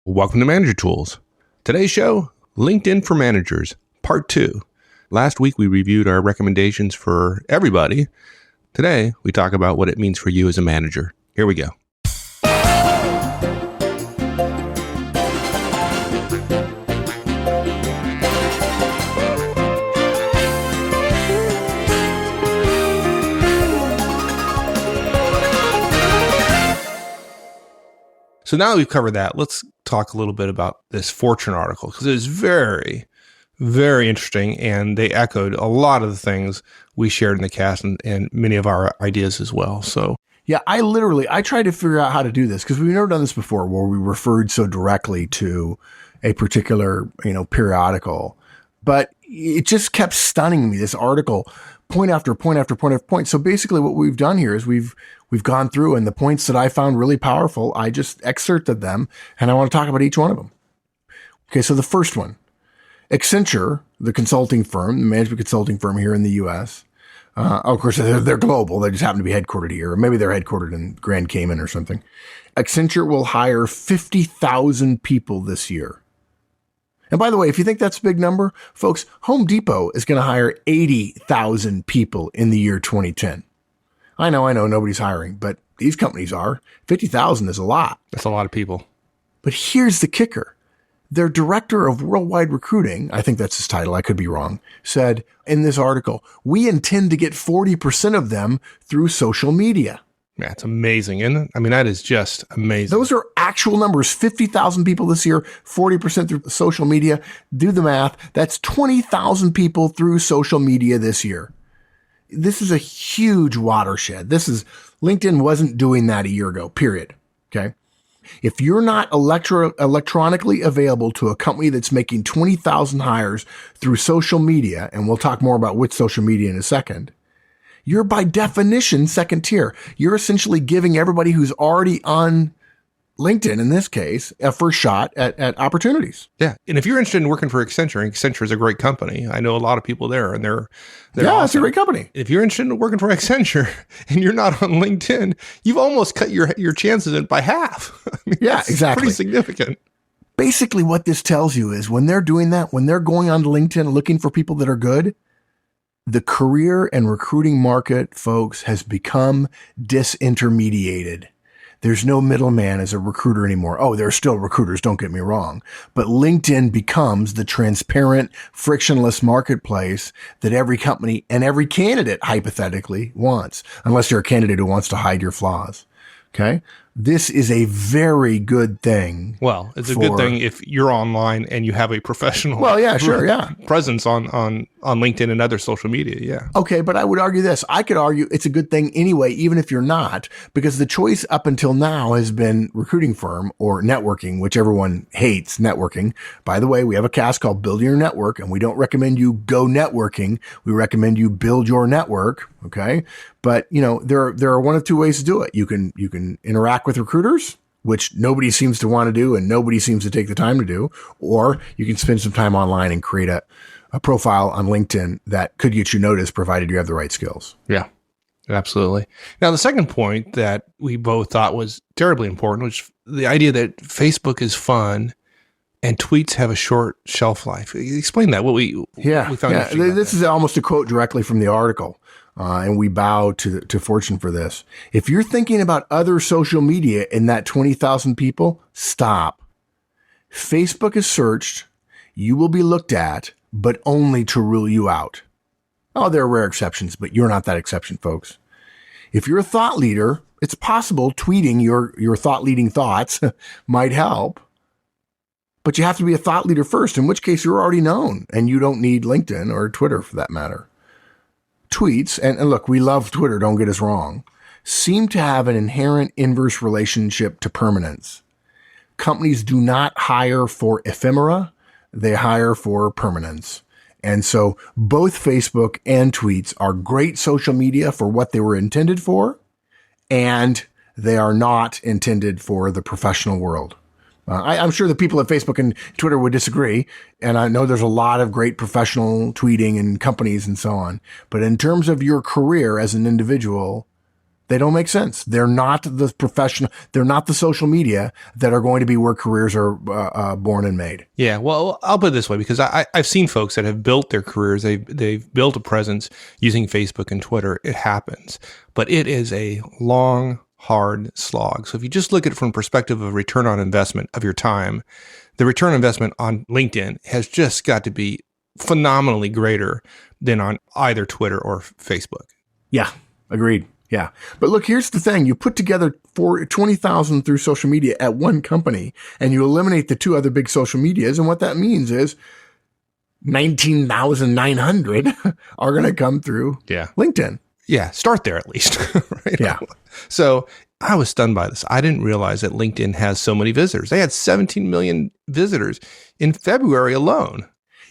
Welcome to Manager Tools. Today's show, LinkedIn for Managers, Part 2. Last week we reviewed our recommendations for everybody. Today we talk about what it means for you as a manager. Here we go. So now we've covered that, let's talk a little bit about this Fortune article, because it is very, very interesting, and they echoed a lot of the things we shared in the cast and many of our ideas as well. So yeah, I tried to figure out how to do this because we've never done this before where we referred so directly to a particular, periodical, but it just kept stunning me, this article, point after point after point after point. So basically what we've done here is we've gone through, and the points that I found really powerful, I just excerpted them, and I want to talk about each one of them. Okay, so the first one, Accenture, the consulting firm, the management consulting firm here in the U.S., of course, they're global. They just happen to be headquartered here. Or maybe they're headquartered in Grand Cayman or something. Accenture will hire 50,000 people this year. And by the way, if you think that's a big number, folks, Home Depot is going to hire 80,000 people in the year 2010. I know, nobody's hiring, but these companies are. 50,000 is a lot. that's a lot of people. But here's the kicker. Their director of worldwide recruiting, I think that's his title, I could be wrong, said in this article, we intend to get 40% of them through social media. Yeah, it's amazing, isn't it? I mean, that is just amazing. Those are actual numbers. 50,000 people this year, 40% through social media. Do the math. That's 20,000 people through social media this year. This is a huge watershed. LinkedIn wasn't doing that a year ago, period. Okay. If you're not electronically available to a company that's making 20,000 hires through social media, and we'll talk more about which social media in a second, you're by definition second tier. You're essentially giving everybody who's already on LinkedIn, in this case, a first shot at opportunities. Yeah. And if you're interested in working for Accenture, Accenture is a great company. I know a lot of people there, and they're yeah, awesome. It's a great company. If you're interested in working for Accenture and you're not on LinkedIn, you've almost cut your chances in by half. I mean, yeah, exactly. Pretty significant. Basically, what this tells you is when they're doing that, when they're going on LinkedIn looking for people that are good, the career and recruiting market, folks, has become disintermediated. There's no middleman as a recruiter anymore. Oh, there are still recruiters, don't get me wrong. But LinkedIn becomes the transparent, frictionless marketplace that every company and every candidate hypothetically wants, unless you're a candidate who wants to hide your flaws. Okay? This is a very good thing. Well, it's a good thing if you're online and you have a professional presence on LinkedIn and other social media. Yeah. Okay, but I would argue this. I could argue it's a good thing anyway, even if you're not, because the choice up until now has been recruiting firm or networking, which everyone hates networking. By the way, we have a cast called Building Your Network, and we don't recommend you go networking. We recommend you build your network. Okay. But there are one of two ways to do it. You can interact with recruiters, which nobody seems to want to do and nobody seems to take the time to do, or you can spend some time online and create a profile on LinkedIn that could get you noticed provided you have the right skills. Yeah, absolutely. Now, the second point that we both thought was terribly important was the idea that Facebook is fun and tweets have a short shelf life. Explain that. We found interesting. This is almost a quote directly from the article. And we bow to Fortune for this. If you're thinking about other social media in that 20,000 people, stop. Facebook is searched. You will be looked at, but only to rule you out. Oh, there are rare exceptions, but you're not that exception, folks. If you're a thought leader, it's possible tweeting your thought-leading thoughts might help. But you have to be a thought leader first, in which case you're already known, and you don't need LinkedIn or Twitter for that matter. Tweets, and look, we love Twitter, don't get us wrong, seem to have an inherent inverse relationship to permanence. Companies do not hire for ephemera, they hire for permanence. And so both Facebook and tweets are great social media for what they were intended for, and they are not intended for the professional world. I'm sure the people at Facebook and Twitter would disagree, and I know there's a lot of great professional tweeting and companies and so on. But in terms of your career as an individual, They don't make sense. They're not the professional. They're not the social media that are going to be where careers are born and made. Yeah, well, I'll put it this way, because I've seen folks that have built their careers. They've built a presence using Facebook and Twitter. It happens, but it is a long, hard slog. So if you just look at it from the perspective of return on investment of your time, the return on investment on LinkedIn has just got to be phenomenally greater than on either Twitter or Facebook. Yeah, agreed. Yeah. But look, here's the thing. You put together 20,000 through social media at one company, and you eliminate the two other big social medias. And what that means is 19,900 are going to come through LinkedIn. Yeah. Start there at least. Right? Yeah. So I was stunned by this. I didn't realize that LinkedIn has so many visitors. They had 17 million visitors in February alone.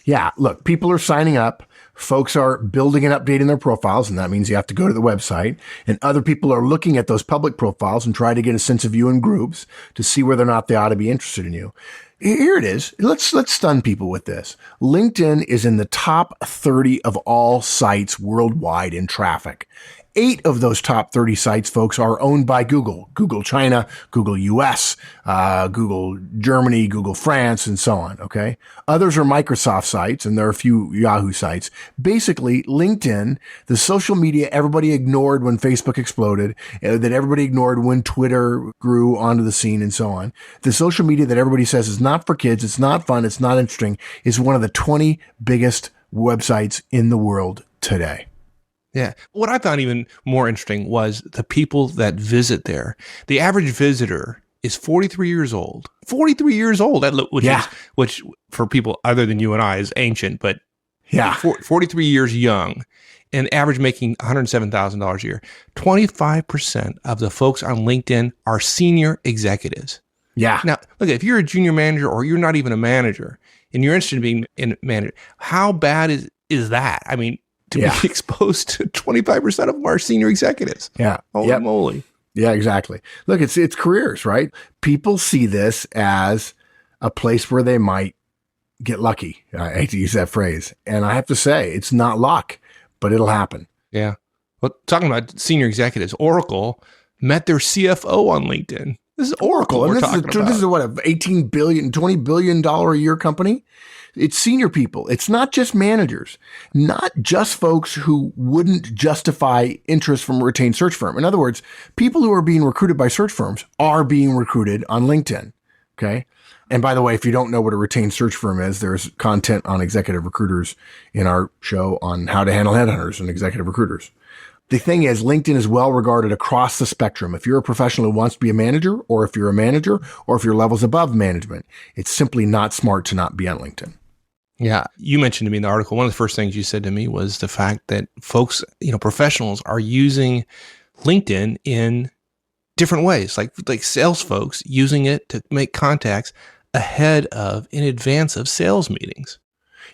Yeah. Look, people are signing up. Folks are building and updating their profiles, and that means you have to go to the website. And other people are looking at those public profiles and try to get a sense of you in groups to see whether or not they ought to be interested in you. Here it is. Let's stun people with this. LinkedIn is in the top 30 of all sites worldwide in traffic. 8 of those top 30 sites, folks, are owned by Google. Google China, Google US, Google Germany, Google France, and so on, okay? Others are Microsoft sites, and there are a few Yahoo sites. Basically, LinkedIn, the social media everybody ignored when Facebook exploded, that everybody ignored when Twitter grew onto the scene, and so on. The social media that everybody says is not for kids, it's not fun, it's not interesting, is one of the 20 biggest websites in the world today. Yeah. What I found even more interesting was the people that visit there. The average visitor is 43 years old. 43 years old, which for people other than you and I is ancient, but 43 years young, and average making $107,000 a year. 25% of the folks on LinkedIn are senior executives. Yeah. Now, look, if you're a junior manager or you're not even a manager and you're interested in being a manager, how bad is that? I mean, to be exposed to 25% of them are senior executives. Yeah. Holy moly. Yeah, exactly. Look, it's careers, right? People see this as a place where they might get lucky. I hate to use that phrase. And I have to say, it's not luck, but it'll happen. Yeah. Well, talking about senior executives, Oracle met their CFO on LinkedIn. This is Oracle. And this is what, $18 billion, $20 billion a year company? It's senior people. It's not just managers, not just folks who wouldn't justify interest from a retained search firm. In other words, people who are being recruited by search firms are being recruited on LinkedIn. Okay. And by the way, if you don't know what a retained search firm is, there's content on executive recruiters in our show on how to handle headhunters and executive recruiters. The thing is, LinkedIn is well regarded across the spectrum. If you're a professional who wants to be a manager, or if you're a manager, or if your level's above management, it's simply not smart to not be on LinkedIn. Yeah. You mentioned to me in the article, one of the first things you said to me was the fact that folks, professionals are using LinkedIn in different ways, like sales folks using it to make contacts in advance of sales meetings.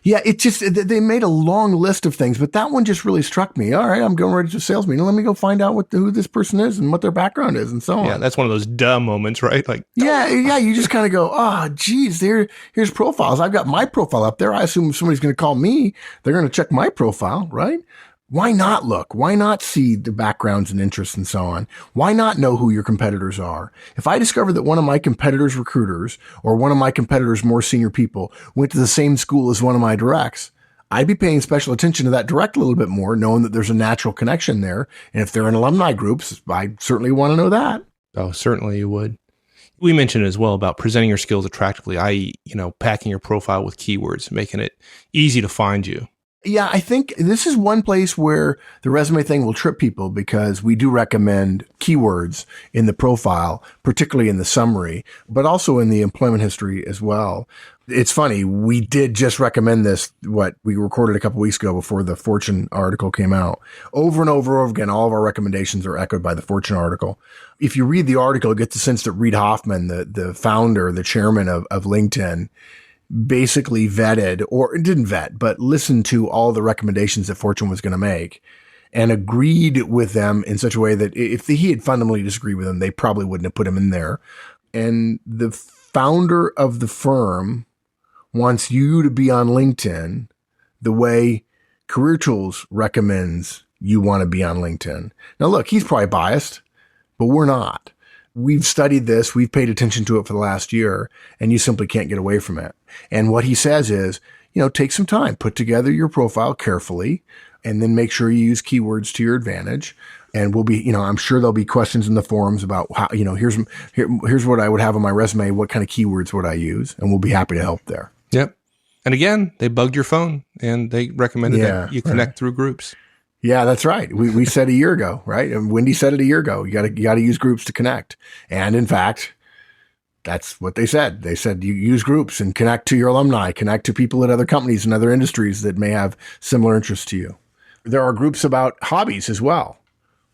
Yeah, they made a long list of things, but that one just really struck me. All right, I'm going ready to a sales meeting. Let me go find out who this person is and what their background is and so on. Yeah, that's one of those duh moments, right? Yeah, you just kind of go, oh, geez, here's profiles. I've got my profile up there. I assume if somebody's going to call me, they're going to check my profile, right? Why not look? Why not see the backgrounds and interests and so on? Why not know who your competitors are? If I discover that one of my competitors' recruiters or one of my competitors' more senior people went to the same school as one of my directs, I'd be paying special attention to that direct a little bit more, knowing that there's a natural connection there. And if they're in alumni groups, I certainly want to know that. Oh, certainly you would. We mentioned as well about presenting your skills attractively, i.e., packing your profile with keywords, making it easy to find you. Yeah, I think this is one place where the resume thing will trip people, because we do recommend keywords in the profile, particularly in the summary, but also in the employment history as well. It's funny. We did just recommend this, we recorded a couple weeks ago before the Fortune article came out. Over and over again, all of our recommendations are echoed by the Fortune article. If you read the article, you get the sense that Reid Hoffman, the founder, the chairman of LinkedIn, basically vetted, or didn't vet, but listened to all the recommendations that Fortune was going to make and agreed with them in such a way that if he had fundamentally disagreed with them, they probably wouldn't have put him in there. And the founder of the firm wants you to be on LinkedIn the way Career Tools recommends you want to be on LinkedIn. Now, look, he's probably biased, but we're not. We've studied this. We've paid attention to it for the last year, and you simply can't get away from it. And what he says is, take some time, put together your profile carefully, and then make sure you use keywords to your advantage. And we'll be, I'm sure there'll be questions in the forums about how, here's what I would have on my resume. What kind of keywords would I use? And we'll be happy to help there. Yep. And again, they bugged your phone and they recommended that you connect through groups. Yeah, that's right. We said a year ago, right? And Wendy said it a year ago. You got to use groups to connect. And in fact, that's what they said. They said you use groups and connect to your alumni, connect to people at other companies and other industries that may have similar interests to you. There are groups about hobbies as well.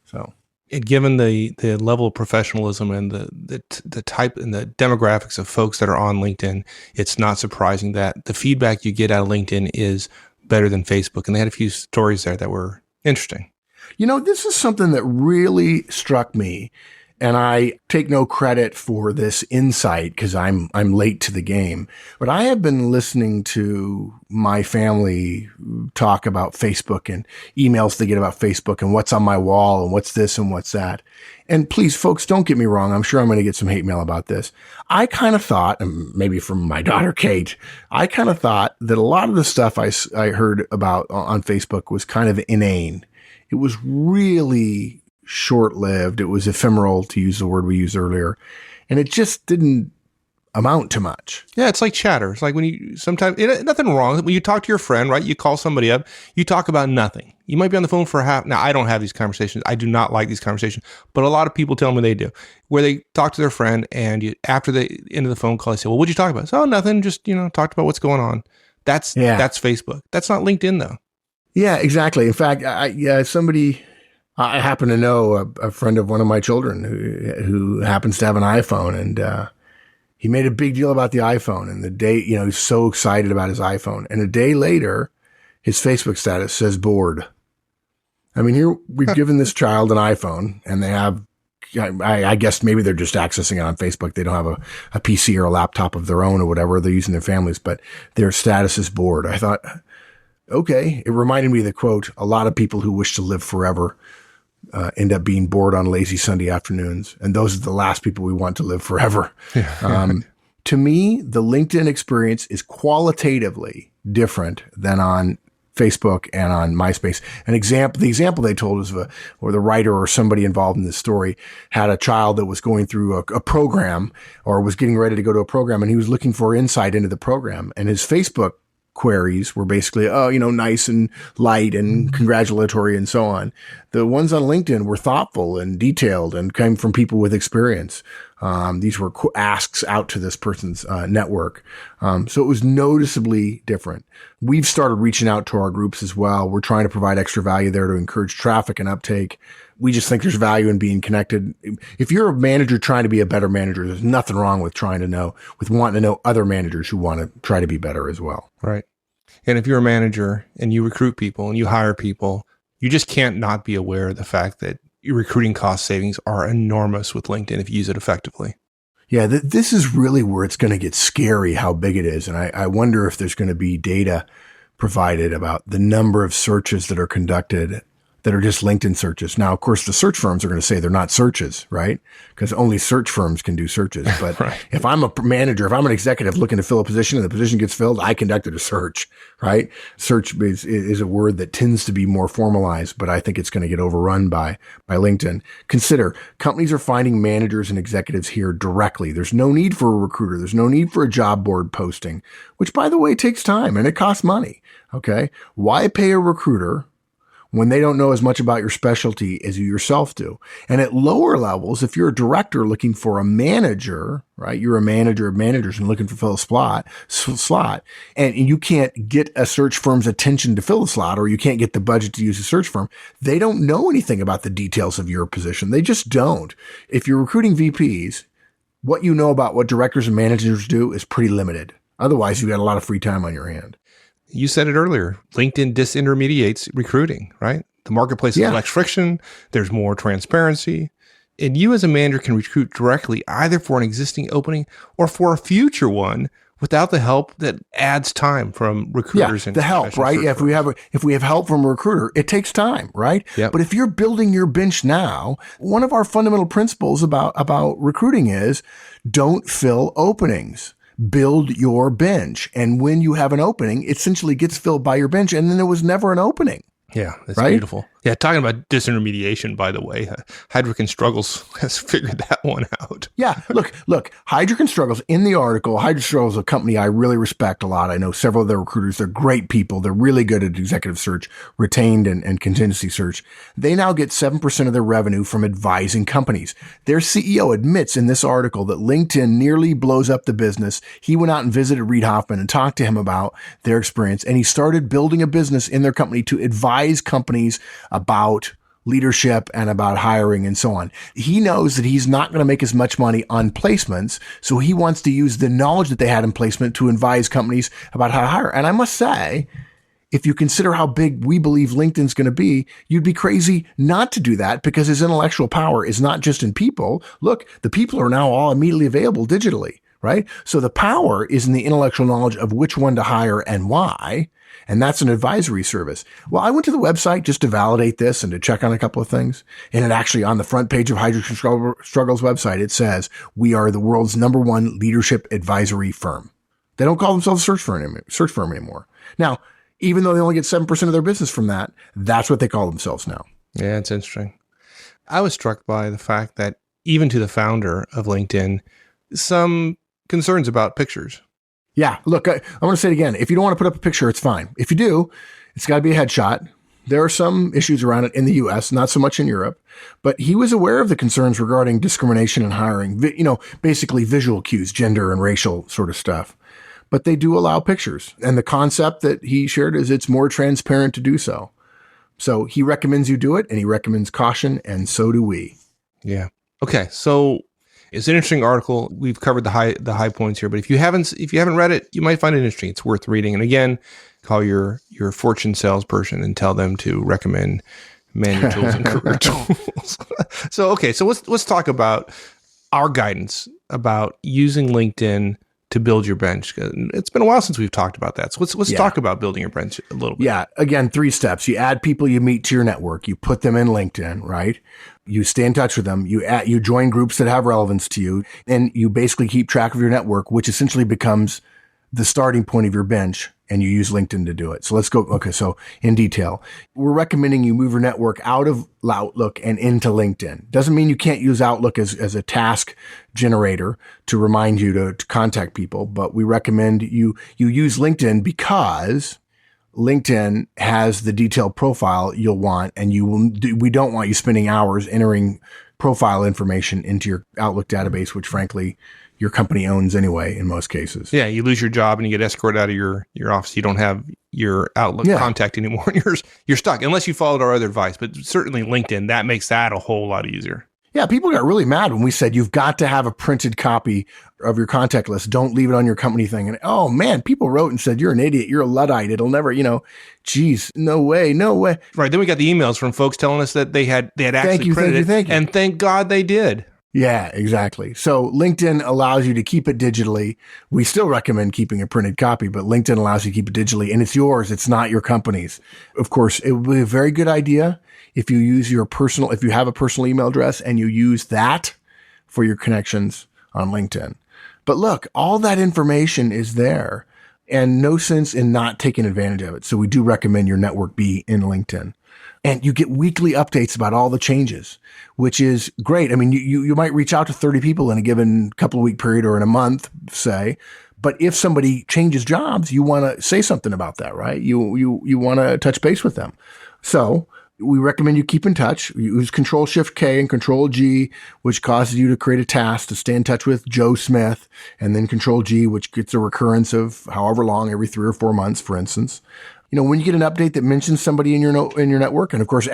So, given the level of professionalism and the type and the demographics of folks that are on LinkedIn, it's not surprising that the feedback you get out of LinkedIn is better than Facebook. And they had a few stories there that were interesting. This is something that really struck me, and I take no credit for this insight because I'm late to the game. But I have been listening to my family talk about Facebook and emails they get about Facebook and what's on my wall and what's this and what's that. And please, folks, don't get me wrong. I'm sure I'm going to get some hate mail about this. I kind of thought, and maybe from my daughter, Kate, I kind of thought that a lot of the stuff I heard about on Facebook was kind of inane. It was really short-lived. It was ephemeral, to use the word we used earlier. And it just didn't amount to much. Yeah, it's like chatter. It's like when you sometimes, nothing wrong. When you talk to your friend, right? You call somebody up, you talk about nothing. You might be on the phone for now, I don't have these conversations. I do not like these conversations, but a lot of people tell me they do, where they talk to their friend and after the end of the phone call, they say, well, what'd you talk about? So, nothing, just, talked about what's going on. That's Facebook. That's not LinkedIn though. Yeah, exactly. In fact, I happen to know a friend of one of my children who happens to have an iPhone, and he made a big deal about the iPhone. And the day, he's so excited about his iPhone. And a day later, his Facebook status says bored. I mean, here we've given this child an iPhone, and they have, I guess maybe they're just accessing it on Facebook. They don't have a PC or a laptop of their own or whatever. They're using their families, but their status is bored. I thought, okay. It reminded me of the quote, a lot of people who wish to live forever end up being bored on lazy Sunday afternoons. And those are the last people we want to live forever. To me, the LinkedIn experience is qualitatively different than on Facebook and on MySpace. The example they told us or the writer or somebody involved in this story had a child that was going through a program or was getting ready to go to a program, and he was looking for insight into the program. And his Facebook queries were basically, nice and light and congratulatory and so on. The ones on LinkedIn were thoughtful and detailed and came from people with experience. These were asks out to this person's network. So it was noticeably different. We've started reaching out to our groups as well. We're trying to provide extra value there to encourage traffic and uptake. We just think there's value in being connected. If you're a manager trying to be a better manager, there's nothing wrong with wanting to know other managers who want to try to be better as well. Right. And if you're a manager and you recruit people and you hire people, you just can't not be aware of the fact that your recruiting cost savings are enormous with LinkedIn if you use it effectively. Yeah, this is really where it's going to get scary how big it is. And I wonder if there's going to be data provided about the number of searches that are conducted that are just LinkedIn searches. Now, of course, the search firms are going to say they're not searches, right? Because only search firms can do searches. But right. If I'm a manager, if I'm an executive looking to fill a position and the position gets filled, I conducted a search, right? Search is a word that tends to be more formalized, but I think it's going to get overrun by LinkedIn. Consider, companies are finding managers and executives here directly. There's no need for a recruiter. There's no need for a job board posting, which, by the way, takes time and it costs money. Okay. Why pay a recruiter when they don't know as much about your specialty as you yourself do? And at lower levels, if you're a director looking for a manager, right? You're a manager of managers and looking to fill a slot, and you can't get a search firm's attention to fill the slot, or you can't get the budget to use a search firm. They don't know anything about the details of your position. They just don't. If you're recruiting VPs, what you know about what directors and managers do is pretty limited. Otherwise, you've got a lot of free time on your hand. You said it earlier, LinkedIn disintermediates recruiting, right? The marketplace is less friction. There's more transparency. And you as a manager can recruit directly either for an existing opening or for a future one without the help that adds time from recruiters and the help, professional right? search If we have help from a recruiter, it takes time, right? Yep. But if you're building your bench now, one of our fundamental principles about recruiting is don't fill openings. Build your bench. And when you have an opening, it essentially gets filled by your bench, and then there was never an opening. Yeah, that's right? beautiful. Yeah, talking about disintermediation, by the way, Heidrick & Struggles has figured that one out. Yeah, look, Heidrick & Struggles, in the article, Heidrick & Struggles is a company I really respect a lot. I know several of their recruiters. They're great people. They're really good at executive search, retained and contingency search. They now get 7% of their revenue from advising companies. Their CEO admits in this article that LinkedIn nearly blows up the business. He went out and visited Reid Hoffman and talked to him about their experience, and he started building a business in their company to advise companies about leadership and about hiring and so on. He knows that he's not going to make as much money on placements, so he wants to use the knowledge that they had in placement to advise companies about how to hire. And I must say, if you consider how big we believe LinkedIn's going to be, you'd be crazy not to do that, because his intellectual power is not just in people. Look, the people are now all immediately available digitally, right? So the power is in the intellectual knowledge of which one to hire and why. And that's an advisory service. Well, I went to the website just to validate this and to check on a couple of things. And it actually, on the front page of Heidrick & Struggles website, it says, we are the world's #1 leadership advisory firm. They don't call themselves a search firm anymore. Now, even though they only get 7% of their business from that, that's what they call themselves now. Yeah, it's interesting. I was struck by the fact that even to the founder of LinkedIn, some concerns about pictures. Yeah, look, I want to say it again. If you don't want to put up a picture, it's fine. If you do, it's got to be a headshot. There are some issues around it in the U.S., not so much in Europe, but he was aware of the concerns regarding discrimination in hiring, basically visual cues, gender and racial sort of stuff. But they do allow pictures. And the concept that he shared is it's more transparent to do so. So he recommends you do it, and he recommends caution, and so do we. Yeah. Okay, so it's an interesting article. We've covered the high points here, but if you haven't read it, you might find it interesting. It's worth reading. And again, call your Fortune salesperson and tell them to recommend manual tools and career tools. So let's talk about our guidance about using LinkedIn to build your bench. It's been a while since we've talked about that. So let's talk about building your bench a little bit. Yeah. Again, 3 steps. You add people you meet to your network. You put them in LinkedIn, right? You stay in touch with them. You join groups that have relevance to you, and you basically keep track of your network, which essentially becomes the starting point of your bench, and you use LinkedIn to do it. So let's go. Okay. So in detail, we're recommending you move your network out of Outlook and into LinkedIn. Doesn't mean you can't use Outlook as a task generator to remind you to contact people, but we recommend you use LinkedIn because LinkedIn has the detailed profile you'll want, and we don't want you spending hours entering profile information into your Outlook database, which frankly your company owns anyway in most cases. Yeah, you lose your job and you get escorted out of your office. You don't have your Outlook contact anymore, and you're stuck unless you followed our other advice. But certainly LinkedIn, that makes that a whole lot easier. Yeah, people got really mad when we said you've got to have a printed copy of your contact list. Don't leave it on your company thing. And oh man, people wrote and said, you're an idiot. You're a Luddite. It'll never, geez, no way. Right. Then we got the emails from folks telling us that they had actually printed it. And thank God they did. Yeah, exactly. So LinkedIn allows you to keep it digitally. We still recommend keeping a printed copy, but LinkedIn allows you to keep it digitally, and it's yours. It's not your company's. Of course, it would be a very good idea if you use if you have a personal email address and you use that for your connections on LinkedIn. But look, all that information is there, and no sense in not taking advantage of it. So we do recommend your network be in LinkedIn. And you get weekly updates about all the changes, which is great. I mean, you might reach out to 30 people in a given couple of week period or in a month, say, but if somebody changes jobs, you want to say something about that, right? You want to touch base with them. So we recommend you keep in touch. You use Control-Shift-K and Control-G, which causes you to create a task to stay in touch with Joe Smith, and then Control-G, which gets a recurrence of however long, every 3 or 4 months, for instance. When you get an update that mentions somebody in your network, and of course,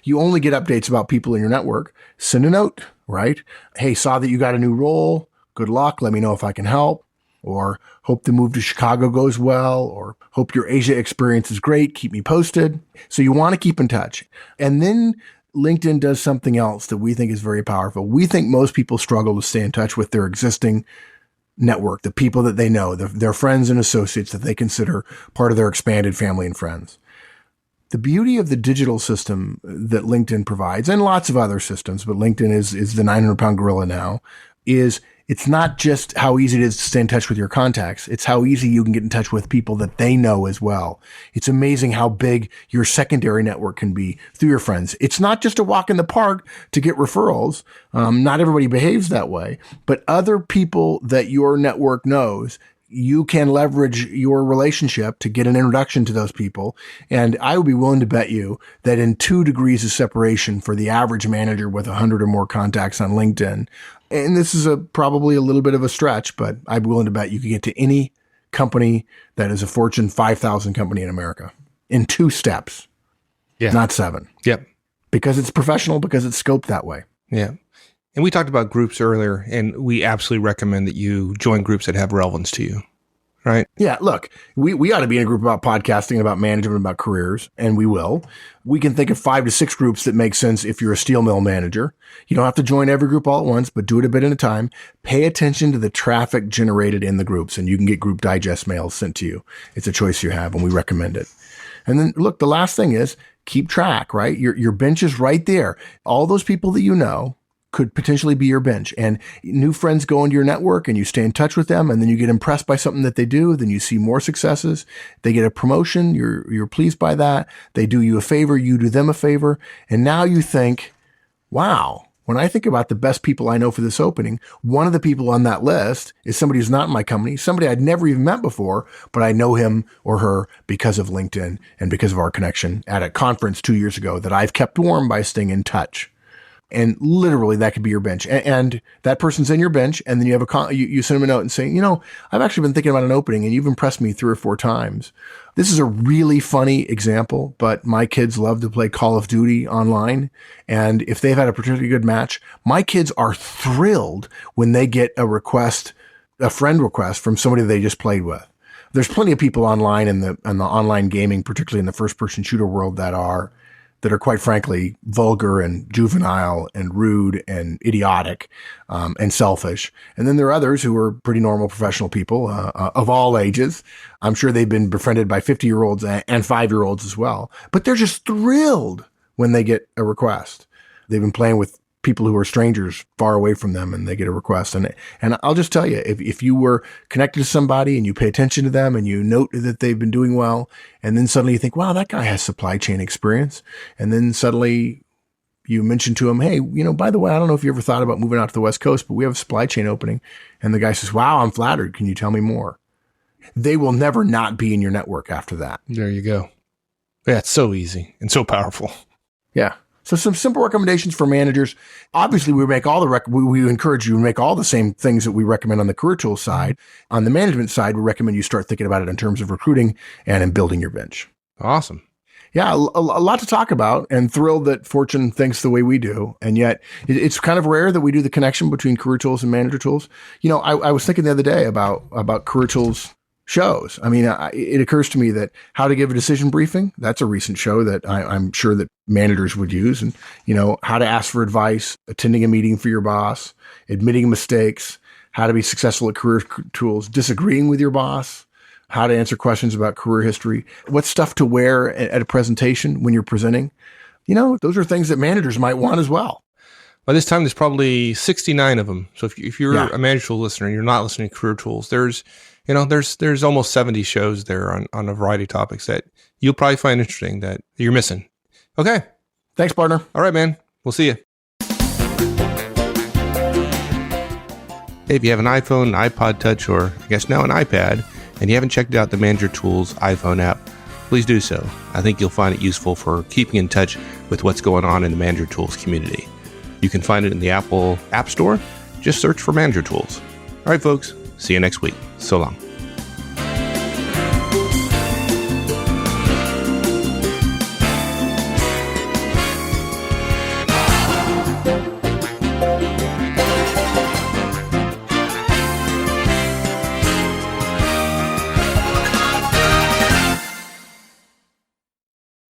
you only get updates about people in your network, send a note, right? Hey, saw that you got a new role. Good luck. Let me know if I can help. Or hope the move to Chicago goes well. Or hope your Asia experience is great. Keep me posted. So you want to keep in touch. And then LinkedIn does something else that we think is very powerful. We think most people struggle to stay in touch with their existing network, the people that they know, their friends and associates that they consider part of their expanded family and friends. The beauty of the digital system that LinkedIn provides, and lots of other systems, but LinkedIn is the 900-pound gorilla now, is it's not just how easy it is to stay in touch with your contacts. It's how easy you can get in touch with people that they know as well. It's amazing how big your secondary network can be through your friends. It's not just a walk in the park to get referrals. Not everybody behaves that way, but other people that your network knows, you can leverage your relationship to get an introduction to those people. And I would be willing to bet you that in 2 degrees of separation for the average manager with 100 or more contacts on LinkedIn, and this is probably a little bit of a stretch, but I'd be willing to bet you could get to any company that is a Fortune 5,000 company in America in 2 steps, not 7. Yep. Because it's professional, because it's scoped that way. Yeah. And we talked about groups earlier, and we absolutely recommend that you join groups that have relevance to you, right? Yeah, look, we ought to be in a group about podcasting, about management, about careers, and we will. We can think of 5 to 6 groups that make sense if you're a steel mill manager. You don't have to join every group all at once, but do it a bit at a time. Pay attention to the traffic generated in the groups, and you can get group digest mails sent to you. It's a choice you have, and we recommend it. And then, look, the last thing is keep track, right? Your bench is right there. All those people that you know could potentially be your bench, and new friends go into your network and you stay in touch with them, and then you get impressed by something that they do. Then you see more successes. They get a promotion. You're pleased by that. They do you a favor. You do them a favor. And now you think, wow, when I think about the best people I know for this opening, one of the people on that list is somebody who's not in my company, somebody I'd never even met before, but I know him or her because of LinkedIn and because of our connection at a conference 2 years ago that I've kept warm by staying in touch. And literally that could be your bench. And that person's in your bench. And then you have you send them a note and say, I've actually been thinking about an opening and you've impressed me 3 or 4 times. This is a really funny example, but my kids love to play Call of Duty online. And if they've had a particularly good match, my kids are thrilled when they get a friend request from somebody they just played with. There's plenty of people online in the online gaming, particularly in the first person shooter world that are quite frankly vulgar and juvenile and rude and idiotic and selfish. And then there are others who are pretty normal professional people of all ages. I'm sure they've been befriended by 50-year-olds and 5-year-olds as well. But they're just thrilled when they get a request. They've been playing with people who are strangers far away from them and they get a request. And I'll just tell you, if you were connected to somebody and you pay attention to them and you note that they've been doing well, and then suddenly you think, wow, that guy has supply chain experience. And then suddenly you mention to him, hey, by the way, I don't know if you ever thought about moving out to the West Coast, but we have a supply chain opening. And the guy says, wow, I'm flattered. Can you tell me more? They will never not be in your network after that. There you go. Yeah, it's so easy and so powerful. Yeah. So some simple recommendations for managers. Obviously, we encourage you to make all the same things that we recommend on the Career Tools side. On the management side, we recommend you start thinking about it in terms of recruiting and in building your bench. Awesome. Yeah, a lot to talk about, and thrilled that Fortune thinks the way we do. And yet it's kind of rare that we do the connection between Career Tools and Manager Tools. I was thinking the other day about Career Tools shows. I mean, it occurs to me that How to Give a Decision Briefing, that's a recent show that I'm sure that managers would use. And, How to Ask for Advice, Attending a Meeting for Your Boss, Admitting Mistakes, How to Be Successful at Career Tools, Disagreeing with Your Boss, How to Answer Questions about Career History, what stuff to wear at a presentation when you're presenting. Those are things that managers might want as well. By this time, there's probably 69 of them. So if you're a Manager Tools listener and you're not listening to Career Tools, there's almost 70 shows there on a variety of topics that you'll probably find interesting that you're missing. Okay. Thanks, partner. All right, man. We'll see you. Hey, if you have an iPhone, an iPod Touch, or I guess now an iPad, and you haven't checked out the Manager Tools iPhone app, please do so. I think you'll find it useful for keeping in touch with what's going on in the Manager Tools community. You can find it in the Apple App Store. Just search for Manager Tools. All right, folks. See you next week. So long.